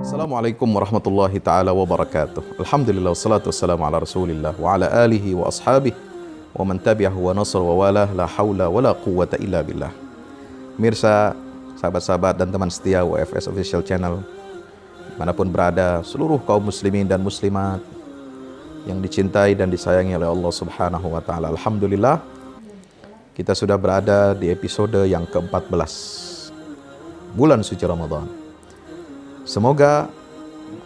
Assalamualaikum warahmatullahi ta'ala wabarakatuh. Alhamdulillah wassalatu wassalamu ala rasulillah wa ala alihi wa ashabihi wa man tabi'ahu wa nasr wa walah la hawla wa la quwwata illa billah. Mirsa, sahabat-sahabat dan teman setia WFS Official Channel dimanapun berada, seluruh kaum muslimin dan muslimat yang dicintai dan disayangi oleh Allah subhanahu wa ta'ala. Alhamdulillah, kita sudah berada di episode yang ke-14 bulan suci Ramadan. Semoga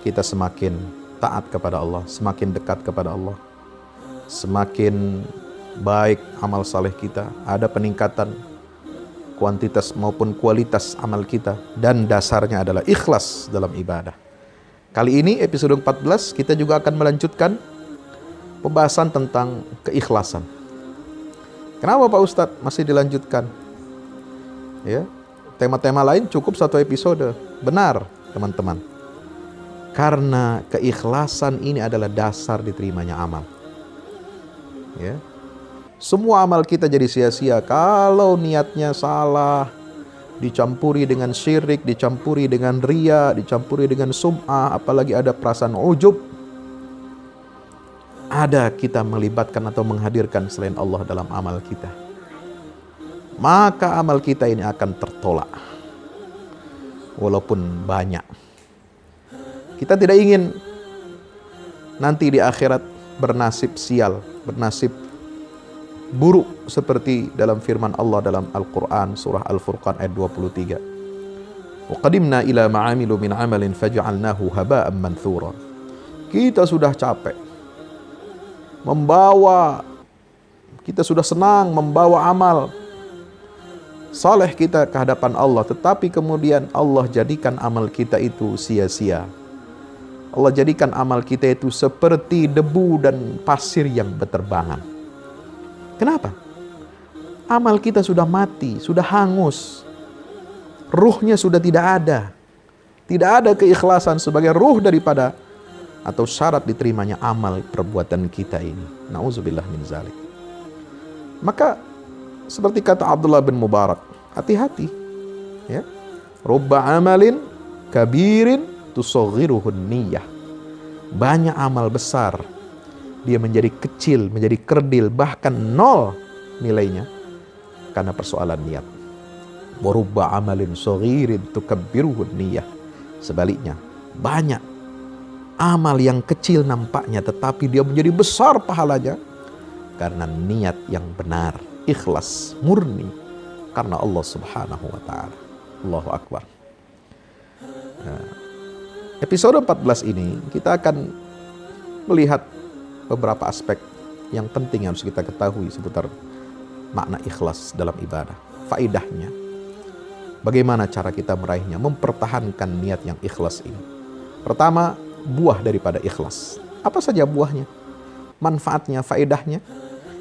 kita semakin taat kepada Allah, semakin dekat kepada Allah, semakin baik amal saleh kita, ada peningkatan kuantitas maupun kualitas amal kita, dan dasarnya adalah ikhlas dalam ibadah. Kali ini episode 14 kita juga akan melanjutkan pembahasan tentang keikhlasan. Kenapa Pak Ustadz masih dilanjutkan? Ya, tema-tema lain cukup satu episode. Benar teman-teman, karena keikhlasan ini adalah dasar diterimanya amal. Ya, semua amal kita jadi sia-sia kalau niatnya salah, dicampuri dengan syirik, dicampuri dengan riya, dicampuri dengan sum'ah, apalagi ada perasaan ujub. Ada kita melibatkan atau menghadirkan selain Allah dalam amal kita, maka amal kita ini akan tertolak. Walaupun banyak, kita tidak ingin nanti di akhirat bernasib sial, bernasib buruk seperti dalam firman Allah dalam Al-Quran surah Al-Furqan ayat 23. Wa qadimna ila ma'amilu min amalin faja'alnahu haba'an manthura. Kita sudah capek membawa, kita sudah senang membawa amal saleh kita ke hadapan Allah, tetapi kemudian Allah jadikan amal kita itu sia-sia. Allah jadikan amal kita itu seperti debu dan pasir yang berterbangan. Kenapa? Amal kita sudah mati, sudah hangus. Ruhnya sudah tidak ada. Tidak ada keikhlasan sebagai ruh daripada atau syarat diterimanya amal perbuatan kita ini. Nauzubillah min zalik. Maka seperti kata Abdullah bin Mubarak, hati-hati. Ya. Rubba amalin kabirin tusaghiruhun niyah. Banyak amal besar, dia menjadi kecil, menjadi kerdil, bahkan nol nilainya karena persoalan niat. Wa rubba amalin saghirin tukabbiruhun niyah. Sebaliknya, banyak amal yang kecil nampaknya tetapi dia menjadi besar pahalanya karena niat yang benar, ikhlas, murni karena Allah subhanahu wa ta'ala. Allahu Akbar. Nah, episode 14 ini kita akan melihat beberapa aspek yang penting yang harus kita ketahui seputar makna ikhlas dalam ibadah. Faedahnya, bagaimana cara kita meraihnya, mempertahankan niat yang ikhlas ini. Pertama, buah daripada ikhlas. Apa saja buahnya? Manfaatnya, faedahnya.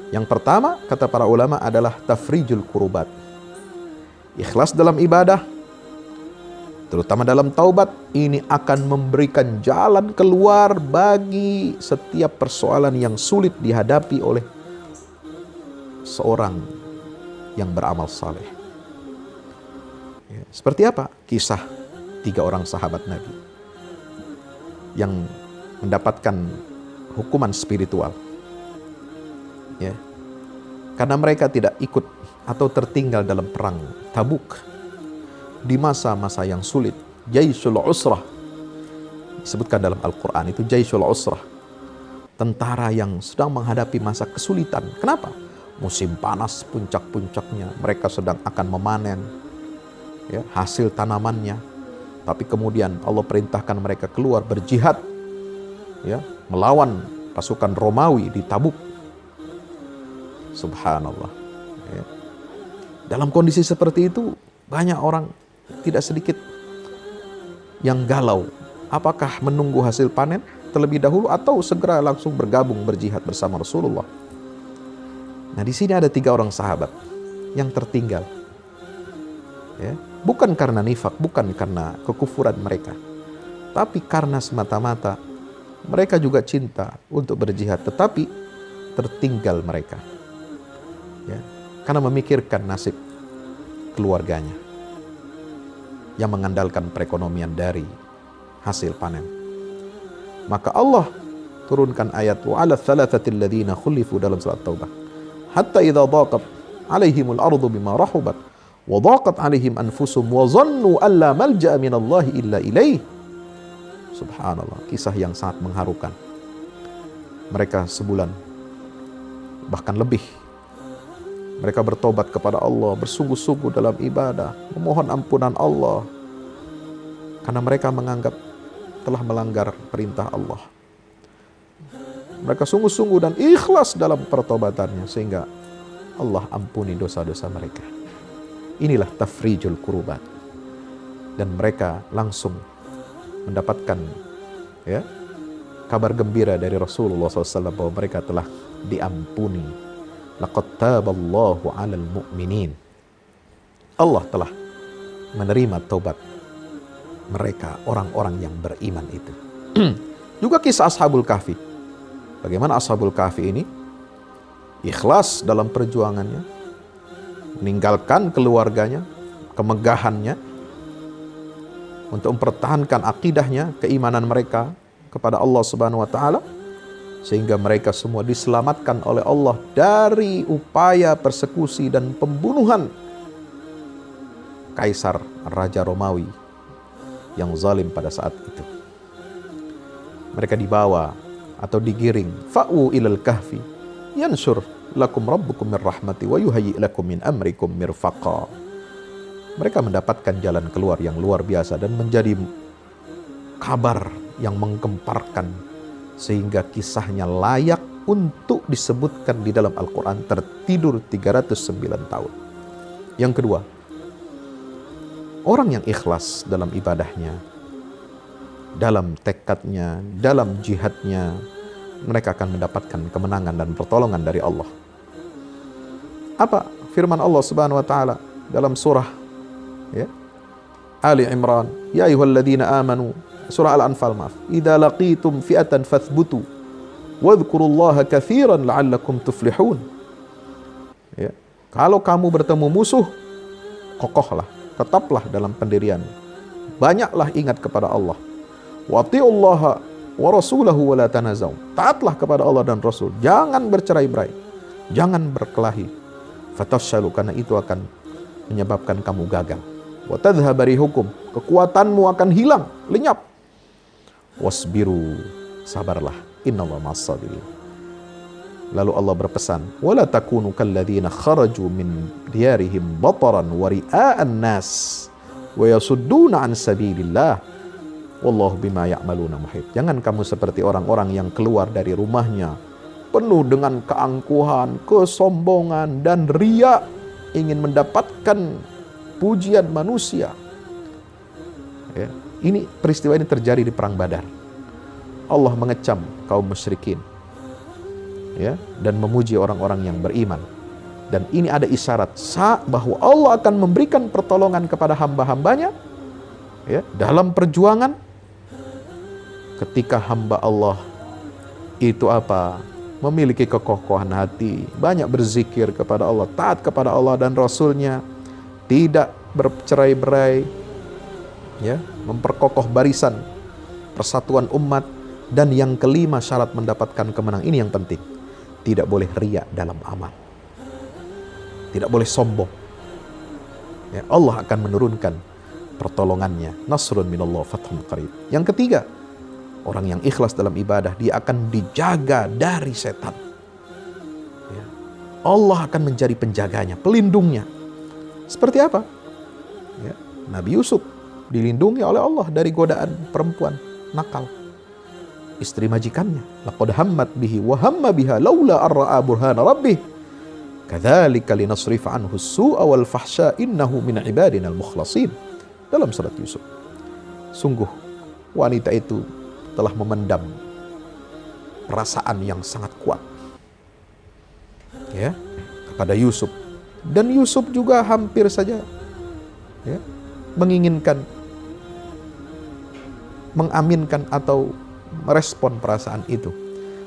Yang pertama, kata para ulama, adalah tafrijul kurubat. Ikhlas dalam ibadah, terutama dalam taubat, ini akan memberikan jalan keluar bagi setiap persoalan yang sulit dihadapi oleh seorang yang beramal saleh. Ya, seperti apa kisah 3 orang sahabat Nabi yang mendapatkan hukuman spiritual? Ya, karena mereka tidak ikut atau tertinggal dalam perang Tabuk di masa-masa yang sulit. Jaisul Usrah disebutkan dalam Al-Quran, itu Jaisul Usrah, tentara yang sedang menghadapi masa kesulitan. Kenapa? Musim panas puncak-puncaknya, mereka sedang akan memanen ya, hasil tanamannya, tapi kemudian Allah perintahkan mereka keluar berjihad ya, melawan pasukan Romawi di Tabuk. Subhanallah. Ya. Dalam kondisi seperti itu, banyak orang, tidak sedikit yang galau. Apakah menunggu hasil panen terlebih dahulu atau segera langsung bergabung berjihad bersama Rasulullah? Nah, di sini ada 3 orang sahabat yang tertinggal. Ya. Bukan karena nifak, bukan karena kekufuran mereka, tapi karena semata-mata mereka juga cinta untuk berjihad, tetapi tertinggal mereka. Ya, karena memikirkan nasib keluarganya yang mengandalkan perekonomian dari hasil panen. Maka Allah turunkan ayat wa 'ala thalathatil ladzina khulifu dalam surat Taubah. Hatta idza dhaqat 'alaihimul ardu bima rahubat wa dhaqat 'alaihim anfusuhum wa dhannu an la malja'a minallahi illa ilaih. Subhanallah, kisah yang sangat mengharukan. Mereka sebulan, bahkan lebih, mereka bertobat kepada Allah, bersungguh-sungguh dalam ibadah, memohon ampunan Allah, karena mereka menganggap telah melanggar perintah Allah. Mereka sungguh-sungguh dan ikhlas dalam pertobatannya, sehingga Allah ampuni dosa-dosa mereka. Inilah tafrijul kurubat. Dan mereka langsung mendapatkan kabar gembira dari Rasulullah SAW bahwa mereka telah diampuni. Laqad taballahu 'alal mu'minin. Allah telah menerima taubat mereka, orang-orang yang beriman itu. Juga kisah Ashabul Kahfi. Bagaimana Ashabul Kahfi ini ikhlas dalam perjuangannya, meninggalkan keluarganya, kemegahannya, untuk mempertahankan akidahnya, keimanan mereka kepada Allah Subhanahu wa taala, sehingga mereka semua diselamatkan oleh Allah dari upaya persekusi dan pembunuhan Kaisar Raja Romawi yang zalim pada saat itu. Mereka dibawa atau digiring, fa'u ilal kahfi yansur lakum rabbukum min rahmati wa yuhayyi lakum min amrikum mirfaqa. Mereka mendapatkan jalan keluar yang luar biasa dan menjadi kabar yang menggemparkan, sehingga kisahnya layak untuk disebutkan di dalam Al-Quran, tertidur 309 tahun. Yang kedua, orang yang ikhlas dalam ibadahnya, dalam tekadnya, dalam jihadnya, mereka akan mendapatkan kemenangan dan pertolongan dari Allah. Apa firman Allah Subhanahu wa taala dalam surah Ali Imran, ya ayyuhalladzina amanu, surah Al-Anfal, maaf, idza laqitum fi'atan fathbutu wadhkurullaha katsiran la'allakum tuflihun. Kalau kamu bertemu musuh, kokohlah, tetaplah dalam pendirian, banyaklah ingat kepada Allah. Wati'ullaha wa rasulahu wa la tanazaw. Taatlah kepada Allah dan Rasul, jangan bercerai-berai, jangan berkelahi. Fatafshalu, karena itu akan menyebabkan kamu gagal. Wa tadhhaba rihukum, kekuatanmu akan hilang, lenyap. Wasbiru, sabarlah, innallaha ma'as-sabirin. Lalu Allah berpesan, wala takunu kalladzina kharaju min diyarihim bataran wa ri'a'an nas wa yasudduna an sabilillah wallahu bima ya'maluna muhit. Jangan kamu seperti orang-orang yang keluar dari rumahnya penuh dengan keangkuhan, kesombongan dan riya, ingin mendapatkan pujian manusia. Ini peristiwa ini terjadi di perang Badar. Allah mengecam kaum musyrikin, dan memuji orang-orang yang beriman. Dan ini ada isyarat bahwa Allah akan memberikan pertolongan kepada hamba-hambanya dalam perjuangan, ketika hamba Allah itu memiliki kekokohan hati, banyak berzikir kepada Allah, taat kepada Allah dan Rasulnya, tidak bercerai-berai, memperkokoh barisan persatuan umat. Dan yang kelima, syarat mendapatkan kemenangan ini yang penting, tidak boleh riya dalam amal, tidak boleh sombong. Allah akan menurunkan pertolongannya, nasrun minallah fathun qarib. Yang ketiga, orang yang ikhlas dalam ibadah, dia akan dijaga dari setan. Allah akan menjadi penjaganya, pelindungnya. Seperti apa? Nabi Yusuf dilindungi oleh Allah dari godaan perempuan nakal, istri majikannya. Laqad hammat bihi wa hamma biha laula ar-ra'a burhana rabbih kadzalika linasrifa anhu as-su'a wal fahsya innahu min ibadina al-mukhlasin. Dalam surat Yusuf. Sungguh wanita itu telah memendam perasaan yang sangat kuat kepada Yusuf, dan Yusuf juga hampir saja menginginkan mengaminkan atau merespon perasaan itu.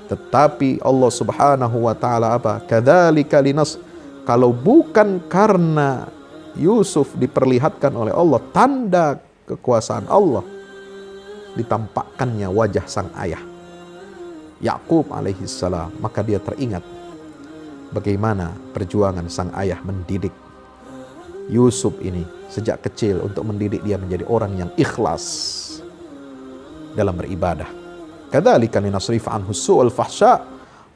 Tetapi Allah Subhanahu wa taala kadzalika linas, kalau bukan karena Yusuf diperlihatkan oleh Allah tanda kekuasaan Allah, ditampakkannya wajah sang ayah Yakub alaihissalam, maka dia teringat bagaimana perjuangan sang ayah mendidik Yusuf ini sejak kecil untuk mendidik dia menjadi orang yang ikhlas dalam beribadah. Kadzalika linasrifa anhu su'al fahsya,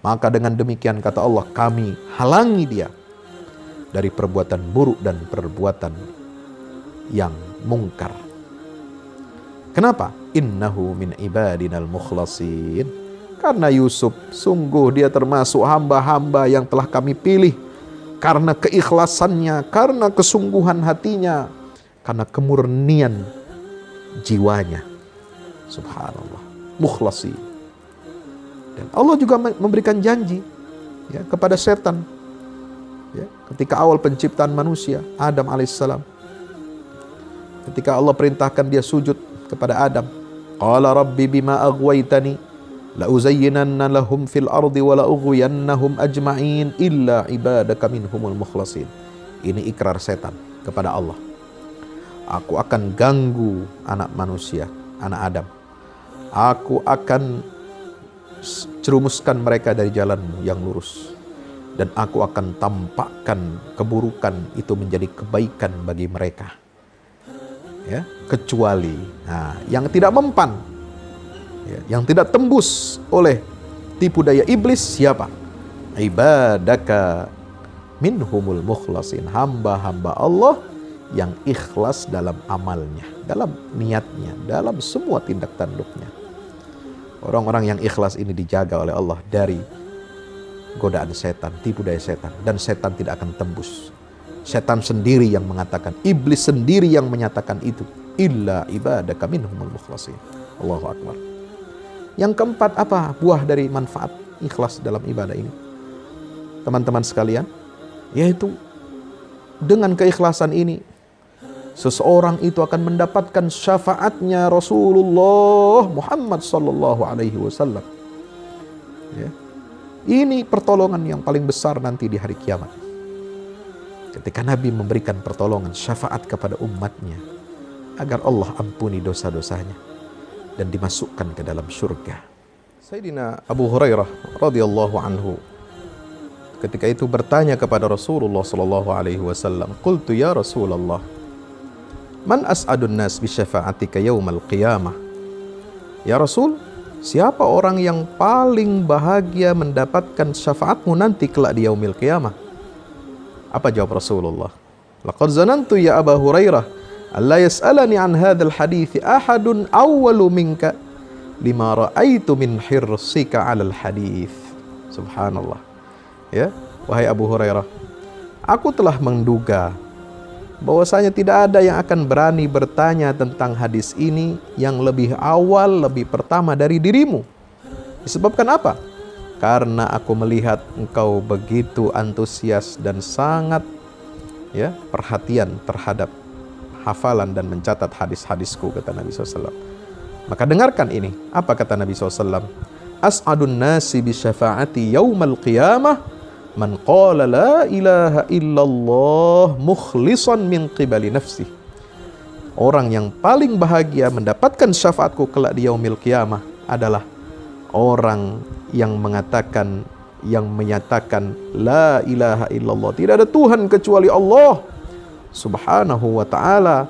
maka dengan demikian kata Allah, kami halangi dia dari perbuatan buruk dan perbuatan yang mungkar. Kenapa? Innahu min ibadinal mukhlasin. Karena Yusuf sungguh dia termasuk hamba-hamba yang telah kami pilih karena keikhlasannya, karena kesungguhan hatinya, karena kemurnian jiwanya. Subhanallah, mukhlasin. Dan Allah juga memberikan janji ya, kepada setan ya, ketika awal penciptaan manusia, Adam alaihissalam. Ketika Allah perintahkan dia sujud kepada Adam, qala rabbi bima aghwaytani la uzayyinanna lahum fil ardi wa la ughwiyannahum ajma'in illa ibadaka minhumul mukhlasin. Ini ikrar setan kepada Allah. Aku akan ganggu anak manusia, anak Adam. Aku akan cerumuskan mereka dari jalanmu yang lurus. Dan aku akan tampakkan keburukan itu menjadi kebaikan bagi mereka. Ya, kecuali yang tidak mempan, ya, yang tidak tembus oleh tipu daya iblis, siapa? Ibadaka minhumul mukhlasin, hamba-hamba Allah yang ikhlas dalam amalnya, dalam niatnya, dalam semua tindak tanduknya. Orang-orang yang ikhlas ini dijaga oleh Allah dari godaan setan, tipu daya setan, dan setan tidak akan tembus. Setan sendiri yang mengatakan, iblis sendiri yang menyatakan itu. Illa ibadaka minhumul mukhlasin. Allahu Akbar. Yang keempat, apa buah dari manfaat ikhlas dalam ibadah ini? Teman-teman sekalian, yaitu dengan keikhlasan ini seseorang itu akan mendapatkan syafaatnya Rasulullah Muhammad sallallahu alaihi wasallam. Ya. Ini pertolongan yang paling besar nanti di hari kiamat. Ketika Nabi memberikan pertolongan syafaat kepada umatnya agar Allah ampuni dosa-dosanya dan dimasukkan ke dalam surga. Sayyidina Abu Hurairah radhiyallahu anhu ketika itu bertanya kepada Rasulullah sallallahu alaihi wasallam, "Qultu ya Rasulullah, man as'adun nas bi syafa'atika yaumal qiyamah?" Ya Rasul, siapa orang yang paling bahagia mendapatkan syafaatmu nanti kelak di yaumil qiyamah? Apa jawab Rasulullah? Laqad zanantu ya Abu Hurairah alla yas'alani an hadzal hadits ahadun awwalu minka lima ra'aitu min hirsika 'alal hadits. Subhanallah. Ya, wahai Abu Hurairah, aku telah menduga bahwasanya tidak ada yang akan berani bertanya tentang hadis ini yang lebih awal, lebih pertama dari dirimu. Disebabkan apa? Karena aku melihat engkau begitu antusias dan sangat ya perhatian terhadap hafalan dan mencatat hadis-hadisku, kata Nabi SAW. Maka dengarkan ini, apa kata Nabi SAW? As'adun nasi bi syafaati yaumal qiyamah man qala la ilaha illallah mukhlisan min qibali nafsih. Orang yang paling bahagia mendapatkan syafaatku kelak di yaumil qiyamah adalah orang yang mengatakan, yang menyatakan la ilaha illallah, tidak ada Tuhan kecuali Allah subhanahu wa ta'ala,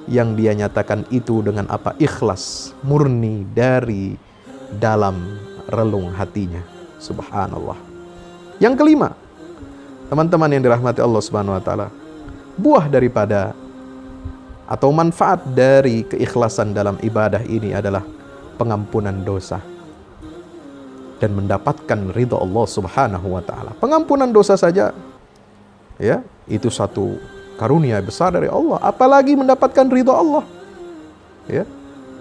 yang dia nyatakan itu dengan apa? Ikhlas, murni dari dalam relung hatinya. Subhanallah. Yang kelima, teman-teman yang dirahmati Allah subhanahu wa ta'ala, buah daripada atau manfaat dari keikhlasan dalam ibadah ini adalah pengampunan dosa dan mendapatkan ridha Allah subhanahu wa ta'ala. Pengampunan dosa saja ya, itu satu karunia besar dari Allah, apalagi mendapatkan ridha Allah ya.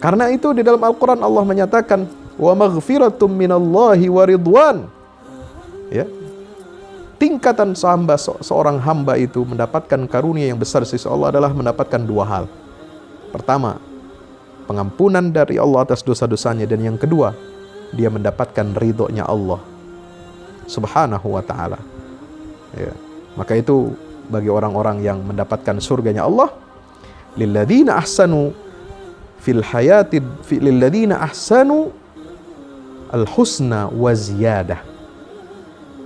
Karena itu di dalam Al-Quran Allah menyatakan wa maghfiratum minallahi wa ridwan ya. Tingkatan seorang hamba itu mendapatkan karunia yang besar sisi Allah adalah mendapatkan dua hal. Pertama, pengampunan dari Allah atas dosa-dosanya, dan yang kedua, dia mendapatkan ridhonya Allah subhanahu wa ta'ala ya. Maka itu bagi orang-orang yang mendapatkan surganya Allah, lilladzina ahsanu fil hayati lil ladzina ahsanu al husna wa ziyadah.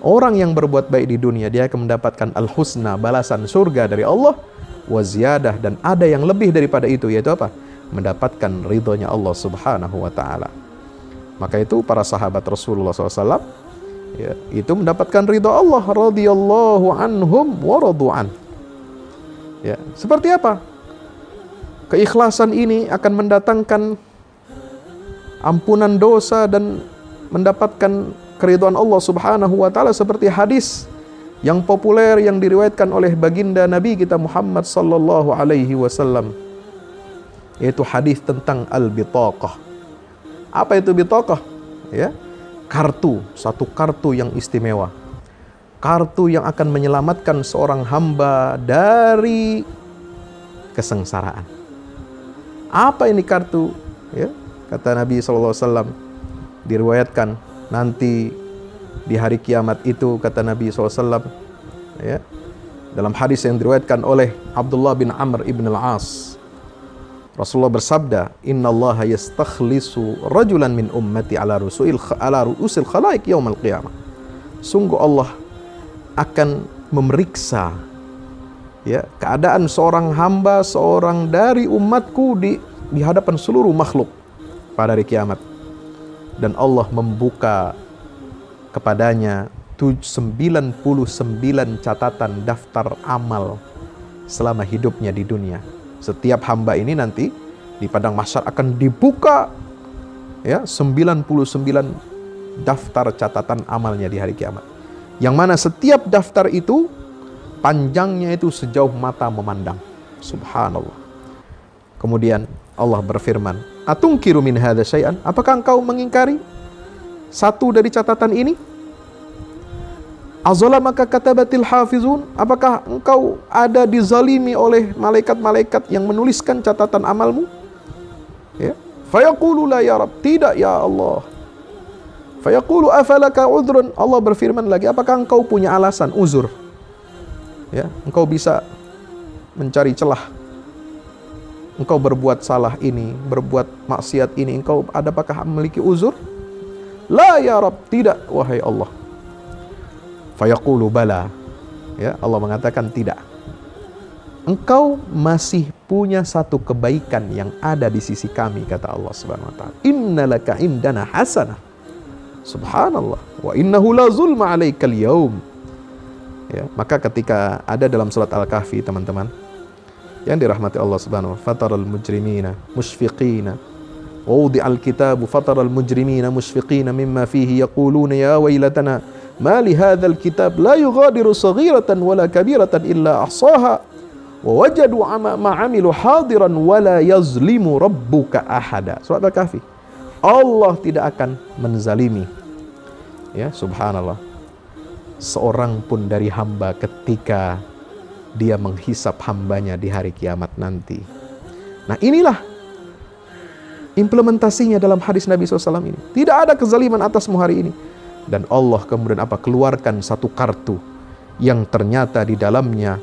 Orang yang berbuat baik di dunia, dia akan mendapatkan al husna, balasan surga dari Allah, wa ziyadah, dan ada yang lebih daripada itu, yaitu apa? Mendapatkan ridhonya Allah Subhanahu wa taala. Maka itu para sahabat Rasulullah SAW, ya, itu mendapatkan ridho Allah, radhiyallahu anhum wa radu'an. Ya, seperti apa? Keikhlasan ini akan mendatangkan ampunan dosa dan mendapatkan keridhaan Allah Subhanahu wa taala, seperti hadis yang populer yang diriwayatkan oleh baginda Nabi kita Muhammad sallallahu alaihi wasallam, yaitu hadis tentang al-bitaqah. Apa itu bitaqah? Ya, kartu, satu kartu yang istimewa. Kartu yang akan menyelamatkan seorang hamba dari kesengsaraan. Apa ini kartu? Ya, kata Nabi SAW, diriwayatkan nanti di hari kiamat itu, kata Nabi SAW, ya, dalam hadis yang diriwayatkan oleh Abdullah bin Amr ibn al-As, Rasulullah bersabda, Inna Allah yastakhlisu rajulan min ummati ala ru'usil khalaik yaumal qiyamah. Sungguh Allah akan memeriksa, ya, keadaan seorang hamba, seorang dari umatku di hadapan seluruh makhluk pada hari kiamat. Dan Allah membuka kepadanya 99 catatan daftar amal selama hidupnya di dunia. Setiap hamba ini nanti di padang mahsyar akan dibuka, ya, 99 daftar catatan amalnya di hari kiamat. Yang mana setiap daftar itu panjangnya itu sejauh mata memandang. Subhanallah. Kemudian Allah berfirman, "Atunkiru min hadza syai'an?" Apakah engkau mengingkari satu dari catatan ini? Azalamaka katabatil hafizun? Apakah engkau ada dizalimi oleh malaikat-malaikat yang menuliskan catatan amalmu? Ya. Fayaqulu la ya Rabb. Tidak ya Allah. Fayaqulu afalaka udhrun. Allah berfirman lagi, apakah engkau punya alasan, uzur? Ya, engkau bisa mencari celah. Engkau berbuat salah ini, berbuat maksiat ini, engkau adakah memiliki uzur? La ya Rabb. Tidak wahai Allah. Fayaqulu bala. Ya, Allah mengatakan tidak. Engkau masih punya satu kebaikan yang ada di sisi kami, kata Allah Subhanahu wa taala. Innalaka indana hasanah. Subhanallah. Wa innahu la zulma 'alaikal yaum. Ya, maka ketika ada dalam surat Al-Kahfi, teman-teman, yang dirahmati Allah Subhanahu wa taala, fataral mujrimina mushfiqina wa wudi'al kitabu fataral mujrimina mushfiqina mimma fihi yaquluna ya wailatana ma li hadzal kitab la yughadiru saghiratan wala kabiratan illa ahsaha wa wajadu ma 'amilu hadiran wala yazlimu rabbuka ahada. Surat Al-Kahfi. Allah tidak akan menzalimi, ya, subhanallah, seorang pun dari hamba ketika dia menghisap hambanya di hari kiamat nanti. Nah, inilah implementasinya dalam hadis Nabi SAW ini. Tidak ada kezaliman atasmu hari ini. Dan Allah kemudian keluarkan satu kartu yang ternyata di dalamnya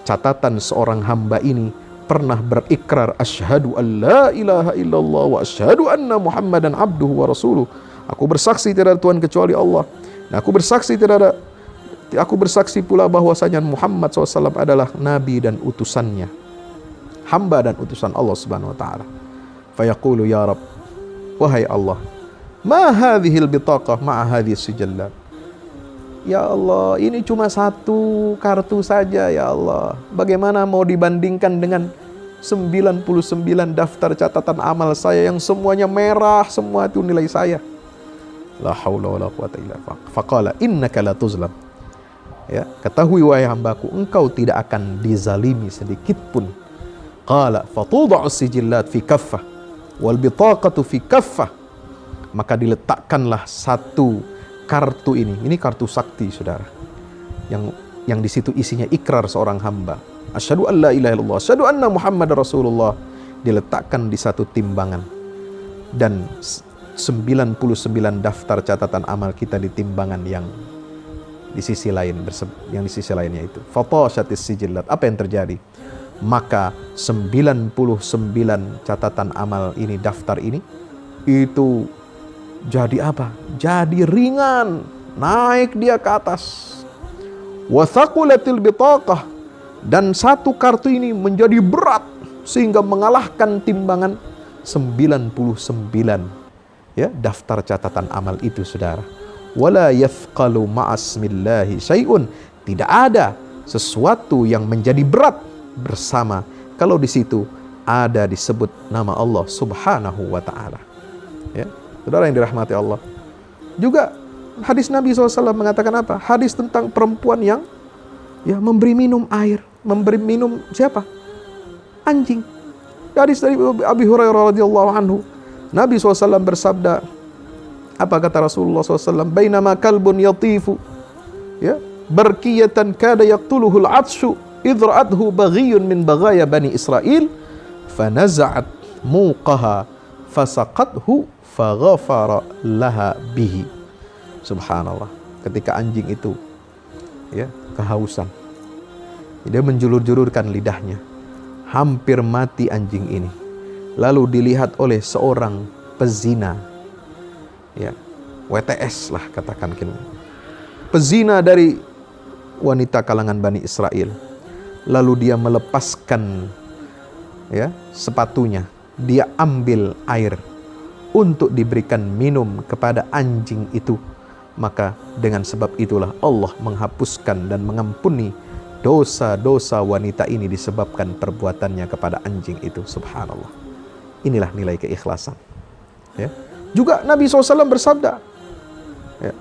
catatan seorang hamba ini pernah berikrar asyhadu an la ilaha illallah wa asyhadu anna muhammadan abduhu wa rasuluh. Aku bersaksi tidak ada Tuhan kecuali Allah. Nah, aku bersaksi pula bahwasanya Muhammad SAW adalah nabi dan utusannya, hamba dan utusan Allah Subhanahu wa taala. Fayaqulu ya Rabb, wahai Allah, ma hadhil bitaqah ma'a hadhis sijallat. Ya Allah, ini cuma satu kartu saja ya Allah. Bagaimana mau dibandingkan dengan 99 daftar catatan amal saya yang semuanya merah, semua itu nilai saya. La haula wala quwata illa billah. Faqala innaka la tuzlam. Ya, ketahui wahai hambaku, engkau tidak akan dizalimi sedikit pun. Qala fatuda'us sijillat fi kaffah wal bitaqatu fi kaffah. Maka diletakkanlah satu kartu ini kartu sakti, saudara, yang di situ isinya ikrar seorang hamba, asyhadu an la ilaha illallah, asyhadu anna muhammadar rasulullah, diletakkan di satu timbangan, dan 99 daftar catatan amal kita di timbangan yang di sisi lain, yang di sisi lainnya itu. Fatashatis sijillat. Apa yang terjadi? maka 99 catatan amal ini, daftar ini, itu jadi apa? Jadi ringan, naik dia ke atas. Wa thaqulatil bitaqah, dan satu kartu ini menjadi berat sehingga mengalahkan timbangan 99 ya daftar catatan amal itu, saudara. Wala yathqalu ma'asmillahi syai'un, tidak ada sesuatu yang menjadi berat bersama kalau di situ ada disebut nama Allah Subhanahu wa taala. Ya, saudara yang dirahmati Allah. Juga hadis Nabi SAW mengatakan apa? Hadis tentang perempuan yang ya memberi minum air, memberi minum siapa? Anjing. Hadis dari Abi Hurairah radhiyallahu anhu, Nabi SAW bersabda, apa kata Rasulullah SAW? Bainama kalbun yatifu, ya, barkiyatan kada yaqtuluhu al-'atshu idra'athu baghiyun min baghaya bani Israel fanaza'at muqaha fasaqathu faghafara laha bihi. Subhanallah, ketika anjing itu ya kehausan, dia menjulur-julurkan lidahnya, hampir mati anjing ini, lalu dilihat oleh seorang pezina, ya WTS lah katakan, pezina dari wanita kalangan Bani Israel. Lalu dia melepaskan ya sepatunya, dia ambil air untuk diberikan minum kepada anjing itu. Maka dengan sebab itulah Allah menghapuskan dan mengampuni dosa-dosa wanita ini disebabkan perbuatannya kepada anjing itu. Subhanallah. Inilah nilai keikhlasan. Ya. Juga Nabi SAW bersabda, ya,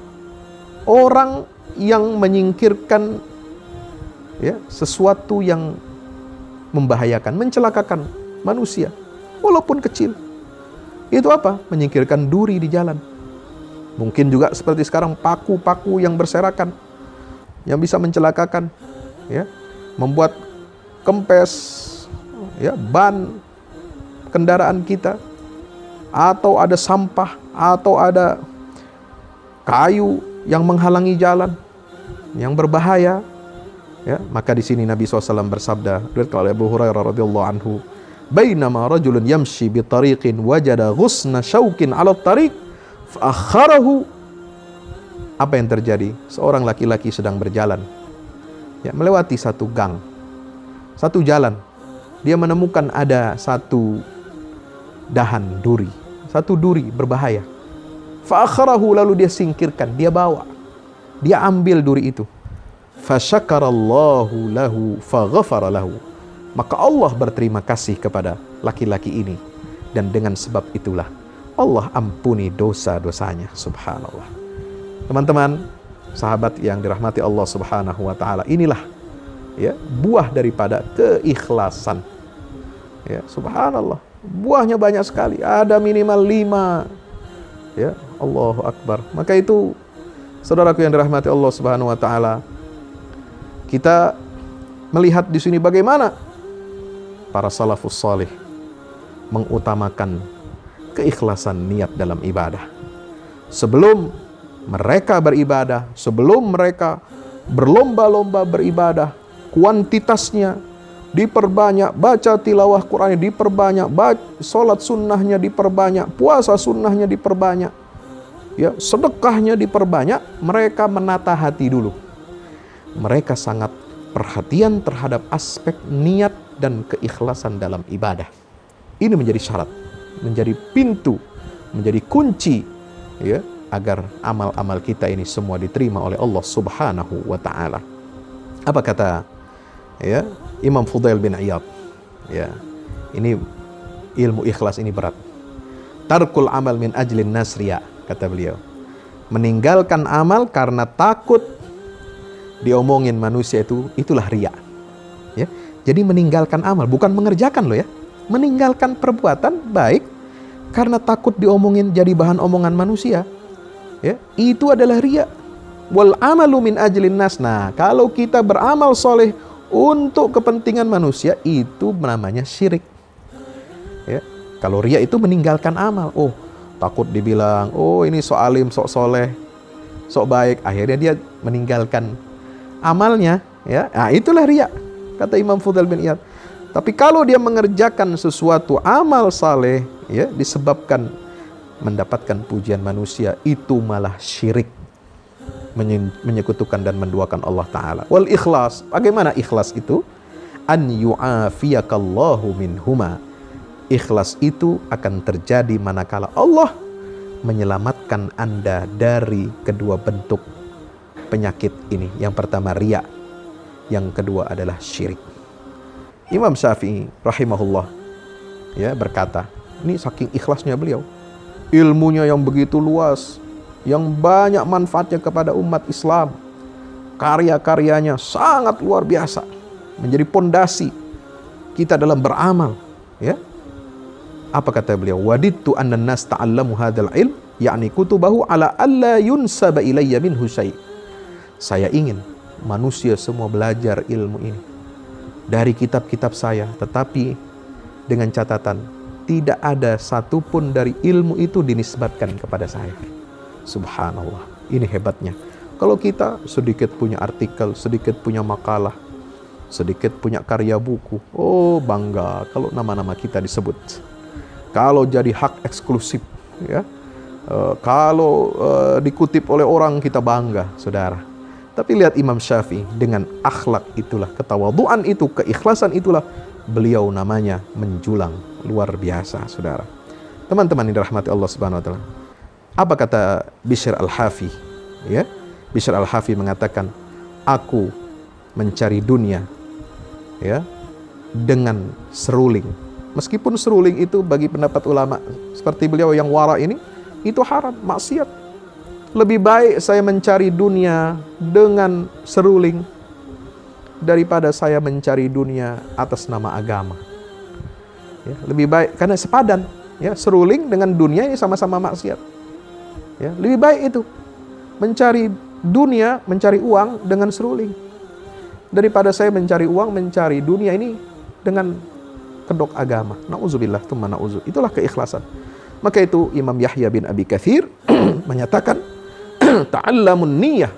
orang yang menyingkirkan ya sesuatu yang membahayakan, mencelakakan manusia walaupun kecil, itu apa? Menyingkirkan duri di jalan. Mungkin juga seperti sekarang paku-paku yang berserakan yang bisa mencelakakan, ya, membuat kempes ya ban kendaraan kita, atau ada sampah, atau ada kayu yang menghalangi jalan yang berbahaya. Ya, maka di sini Nabi SAW bersabda, dari Abu Hurairah radhiyallahu anhu, bainama rajulun yamshi bi tariqin wajada ghusna syaukin 'ala tariq fa akharahu. Apa yang terjadi? Seorang laki-laki sedang berjalan, ya, melewati satu gang, satu jalan. Dia menemukan ada satu dahan duri, satu duri berbahaya. Fa akharahu, lalu dia singkirkan, dia bawa, dia ambil duri itu. Fasyakarallahu lahu faghafara lahu. Maka Allah berterima kasih kepada laki-laki ini, dan dengan sebab itulah Allah ampuni dosa-dosanya. Subhanallah. Teman-teman, sahabat yang dirahmati Allah Subhanahu wa taala, inilah ya buah daripada keikhlasan. Ya, subhanallah. Buahnya banyak sekali, ada minimal 5. Ya, Allahu Akbar. Maka itu, saudaraku yang dirahmati Allah Subhanahu wa taala, kita melihat di sini bagaimana para salafus salih mengutamakan keikhlasan niat dalam ibadah. Sebelum mereka beribadah, sebelum mereka berlomba-lomba beribadah, kuantitasnya diperbanyak, baca tilawah Qur'annya diperbanyak, sholat sunnahnya diperbanyak, puasa sunnahnya diperbanyak, ya, sedekahnya diperbanyak. Mereka menata hati dulu. Mereka sangat perhatian terhadap aspek niat dan keikhlasan dalam ibadah. Ini menjadi syarat, menjadi pintu, menjadi kunci, ya, agar amal-amal kita ini semua diterima oleh Allah Subhanahu wa taala. Apa kata ya Imam Fudail bin Iyad? Ya, ini ilmu ikhlas ini berat. Tarkul amal min ajlin nasriya, kata beliau. Meninggalkan amal karena takut diomongin manusia, itulah riya. Ya, jadi meninggalkan amal bukan mengerjakan loh ya. Meninggalkan perbuatan baik karena takut diomongin jadi bahan omongan manusia. Ya, itu adalah riya. Wal amalu min ajlin nas. Nah, kalau kita beramal soleh untuk kepentingan manusia, itu namanya syirik. Ya, kalau riya itu meninggalkan amal. Oh, takut dibilang, oh ini sok alim, sok soleh, sok baik. Akhirnya dia meninggalkan amalnya. Ya, nah itulah riya. Kata Imam Fudail bin Iyad, Tapi kalau dia mengerjakan sesuatu amal saleh, ya, disebabkan mendapatkan pujian manusia, itu malah syirik, menyekutukan dan menduakan Allah Ta'ala. Wal ikhlas, bagaimana ikhlas itu? An yu'afiyakallahu minhuma. Ikhlas itu akan terjadi manakala Allah menyelamatkan Anda dari kedua bentuk penyakit ini. Yang pertama riya, yang kedua adalah syirik. Imam Syafi'i rahimahullah, ya, berkata, ini saking ikhlasnya beliau, ilmunya yang begitu luas, yang banyak manfaatnya kepada umat Islam, karya-karyanya sangat luar biasa, menjadi pondasi kita dalam beramal, ya. Apa kata beliau? Wadidtu anna nas ta'allamu hadzal ilm, yakni kutubahu ala alla yunsaba ilayya minhu syai'. Saya ingin manusia semua belajar ilmu ini dari kitab-kitab saya, tetapi dengan catatan tidak ada satupun dari ilmu itu dinisbatkan kepada saya. Subhanallah, ini hebatnya. Kalau kita sedikit punya artikel, sedikit punya makalah, sedikit punya karya buku, oh bangga kalau nama-nama kita disebut. Kalau jadi hak eksklusif, ya, kalau dikutip oleh orang, kita bangga, saudara. Tapi lihat Imam Syafi'i, dengan akhlak itulah, ketawaduan itu, keikhlasan itulah, beliau namanya menjulang luar biasa, saudara. Teman-teman yang dirahmati Allah Subhanahu wa taala. Apa kata Bishr al-Hafi? Ya, Bishr al-Hafi mengatakan, aku mencari dunia, ya, dengan seruling. Meskipun seruling itu bagi pendapat ulama seperti beliau yang wara ini, itu haram, maksiat. Lebih baik saya mencari dunia dengan seruling daripada saya mencari dunia atas nama agama. Ya, lebih baik, karena sepadan, ya, seruling dengan dunia ini sama-sama maksiat. Ya, lebih baik itu mencari dunia, mencari uang dengan seruling daripada saya mencari uang, mencari dunia ini dengan kedok agama. Nauzubillah, tsumma nauzu. Itulah keikhlasan. Maka itu Imam Yahya bin Abi Katsir menyatakan, ta'allamun niyah.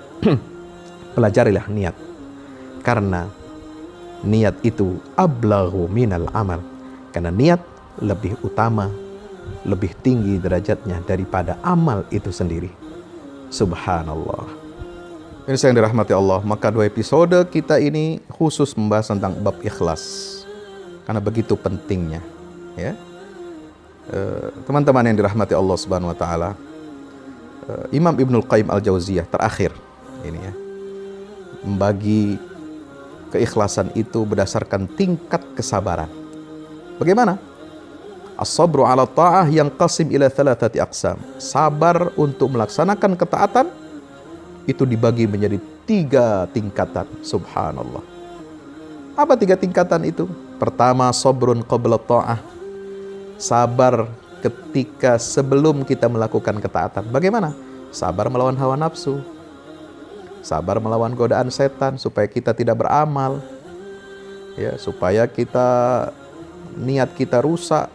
Pelajarilah niat. Karena niat itu ablaghu minal amal. Karena niat lebih utama, lebih tinggi derajatnya daripada amal itu sendiri. Subhanallah. Ini yang dirahmati Allah. Maka 2 episode kita ini khusus membahas tentang bab ikhlas. Karena begitu pentingnya, ya. Teman-teman yang dirahmati Allah Subhanahu wa taala, Imam Ibnul Qayyim Al-Jauziyah terakhir ini, ya, membagi keikhlasan itu berdasarkan tingkat kesabaran. Bagaimana? As-sabru 'ala ta'ah yanqasim ila 3 aqsam. Sabar untuk melaksanakan ketaatan itu dibagi menjadi 3 tingkatan. Subhanallah. Apa 3 tingkatan itu? Pertama, sabrun qabla ta'ah. Sabar ketika sebelum kita melakukan ketaatan. Bagaimana? Sabar melawan hawa nafsu. Sabar melawan godaan setan supaya kita tidak beramal. Ya, supaya niat kita rusak.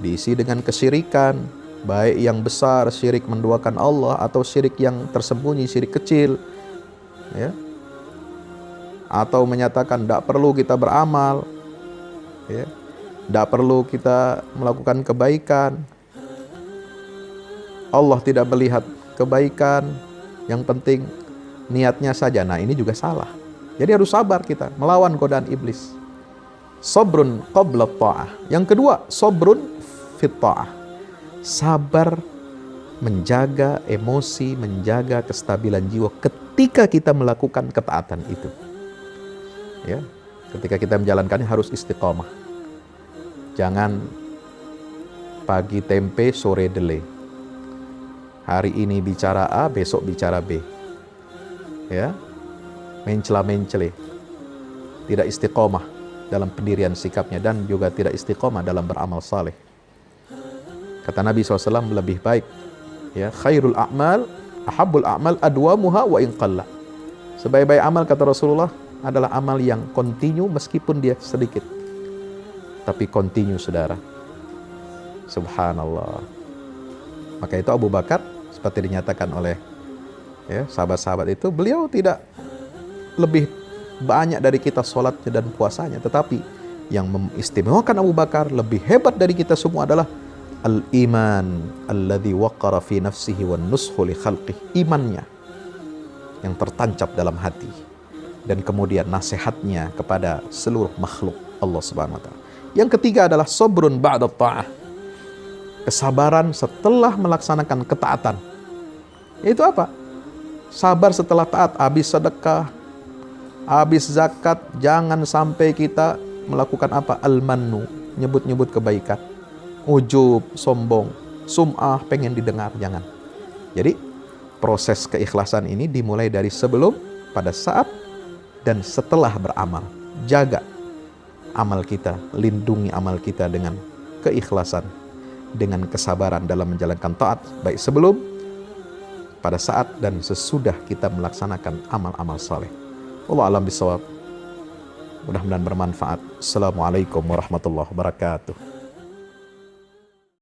Diisi dengan kesyirikan, baik yang besar, syirik menduakan Allah, atau syirik yang tersembunyi, syirik kecil. Ya. Atau menyatakan tidak perlu kita beramal. Ya. Tidak perlu kita melakukan kebaikan. Allah tidak melihat kebaikan. Yang penting niatnya saja. Nah, ini juga salah. Jadi harus sabar kita melawan godaan iblis. Sabrun qabla ta'ah. Yang kedua, sabrun fit ta'ah. Sabar menjaga emosi, menjaga kestabilan jiwa ketika kita melakukan ketaatan itu. Ya, ketika kita menjalankannya harus istiqomah. Jangan pagi tempe, sore dele. Hari ini bicara A, besok bicara B. Ya, mencela-mencele. Tidak istiqomah dalam pendirian sikapnya dan juga tidak istiqomah dalam beramal saleh. Kata Nabi SAW, lebih baik, ya, khairul a'mal, ahabbul a'mal adwamuha wa in qalla. Sebaik-baik amal, kata Rasulullah, adalah amal yang kontinu meskipun dia sedikit. Tapi kontinu, saudara. Subhanallah. Maka itu Abu Bakar, seperti dinyatakan oleh, ya, sahabat-sahabat itu, beliau tidak lebih banyak dari kita sholatnya dan puasanya, tetapi Yang mengistimewakan Abu Bakar, lebih hebat dari kita semua adalah al-iman alladhi waqara fi nafsihi wan nushu li khalqih. Imannya yang tertancap dalam hati, dan kemudian nasihatnya kepada seluruh makhluk Allah Subhanahu wa taala. Yang ketiga adalah sabrun ba'da ta'ah. Kesabaran setelah melaksanakan ketaatan. Itu apa? Sabar setelah taat, habis sedekah, habis zakat, jangan sampai kita melakukan apa? Al-mannu, nyebut-nyebut kebaikan. Ujub, sombong, sum'ah, pengen didengar, jangan. Jadi proses keikhlasan ini dimulai dari sebelum, pada saat, dan setelah beramal. Jaga amal kita, lindungi amal kita dengan keikhlasan, dengan kesabaran dalam menjalankan taat, baik sebelum, pada saat, dan sesudah kita melaksanakan amal-amal saleh. Wallahu a'lam bishawab. Mudah-mudahan bermanfaat. Assalamualaikum warahmatullahi wabarakatuh.